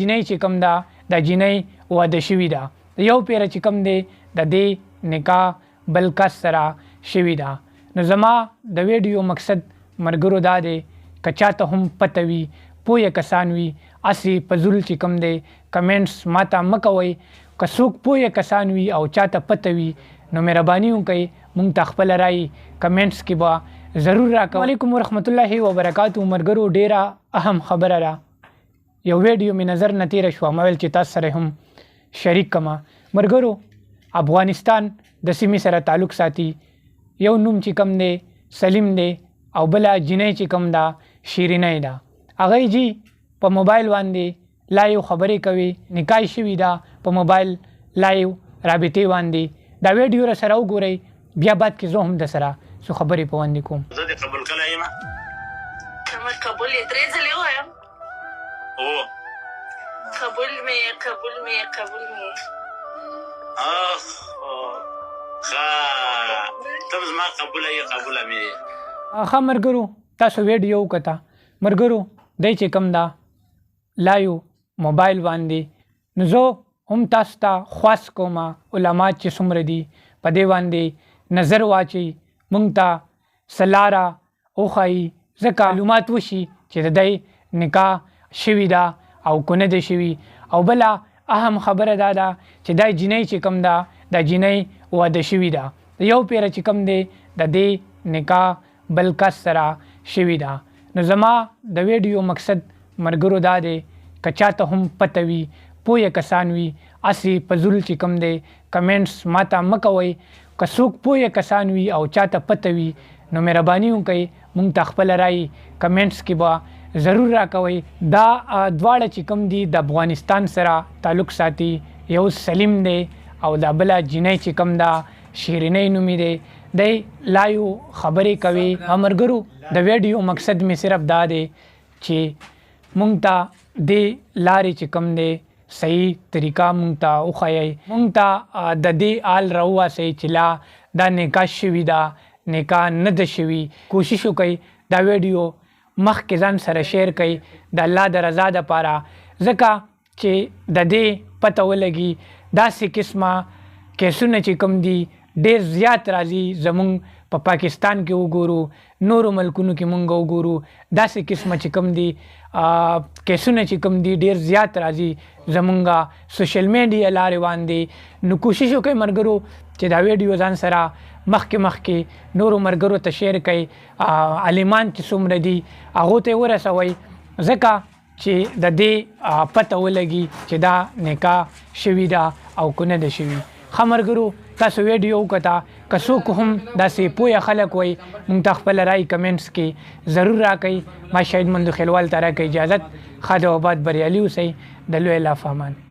جینۍ چې کوم ده د جینۍ واده شوي ده یو پیره چې کوم دی د دې نکاح بل کس سره شوي ده. نو زما د ویډیو مقصد ملګرو دا دی که چاته هم پته وي پوهه کسان وي هسې په زول چې کوم دی کمنټس ماته مه کوئ. که څوک پوهه کسان وي او چاته پته وي نو مهرباني وکئ مونږ ته خپله رایې کمنټس کې به ضرور راکوئ. السلام علیکم ورحمت الله وبرکاتو. ملګرو ډیره اهم خبره ده، یو ویډیو مې نظر نه تیره شوه، ما ویل چې تاسو سره هم شریک کړمه. ملګرو افغانستان د سیمې سره تعلق ساتي، یو نوم چې کوم دی سلیم دی او بله جینۍ چې کوم ده شیرینۍ ده. هغوی جي په موبایل باندې لایو خبرې کوي، نکاح شوي ده په موبایل لایو رابطې باندې. دا ویډیو را سره وګورئ، بیا بعد کې زه هم د سره څو خبرې په وړاندې کوم. زه دې قبول کړی یم. قبول یې درې ځلې ووایم. هو قبول مې اخ ښه ته زما قبوله یې قبوله مې. ښه ملګرو تاسو ویډیو وکته. ملګرو دی چې کوم ده لایو موبایل باندې، نو زه هم تاسو ته خواست کوم علما چې څومره دي په دې باندې نظر واچوي، مونږ ته څه لاره وښایي، ځکه معلومات وشي چې د دی نکاح شوي ده او که نه ده شوي. او بله اهم خبره دا ده چې دا جینۍ چې کوم ده دا جینۍ واده شوي ده، یو پیره چې کوم دی د دې نکاح بل کس سره شوي ده. نو زما د ویډیو مقصد ملګرو دا دی که چاته هم پته وي پوهه کسان وي هسې په زول چې کوم دی کمنټس ماته مه کوئ. که څوک پوهه کسان وي او چاته پته وي نو مهرباني وکئ مونږ ته خپله رایې کمنټس کې به ضرور راکوئ. دا دواړه چې کوم دي د افغانستان سره تعلق ساتي، یو سلیم دی او دا بله جینۍ چې کوم ده شیرینۍ نومې دی. دی لایو خبرې کوي. ملګرو د ویډیو مقصد مې صرف دا دی چې مونږ ته دې لارې چې کوم دی صحیح طریقه مونږ ته وښایئ، مونږ ته د دې حال راوباسئ چې لا دا نکاح شوي ده نکاح نه ده شوي. کوشش وکئ دا ویډیو مخکې ځان سره شیر کړئ د الله د رضا دپاره، ځکه چې د دې پته ولګي داسې قسمه کیسونه چې کوم دي ډېر زیات راځي. زمونږ په پاکستان کې وګورو، نورو ملکونو کې مونږ وګورو، داسې قسمه چې کوم دي کیسونه چې کوم دي ډېر زیات راځي زمونږ سوشل میډیا لارې باندې. نو کوشش وکئ ملګرو چې دا ویډیو ځان سره مخکې نورو ملګرو ته شیر کړئ، عالمان چې څومره دي هغو ته یې ورسوئ، ځکه چې د دې پته ولګي چې دا نکاح شوي ده او که نه ده شوي. ښه ملګرو تاسو ویډیو وکته، که څوک هم داسې پوهه خلک وئ مونږ ته خپله رایې کمنټس کې ضرور راکئ. ما شهید مندو خیلوال ته راکئ اجازت. ښه د وباد بریالي اوسئ. د لوی الله په امان.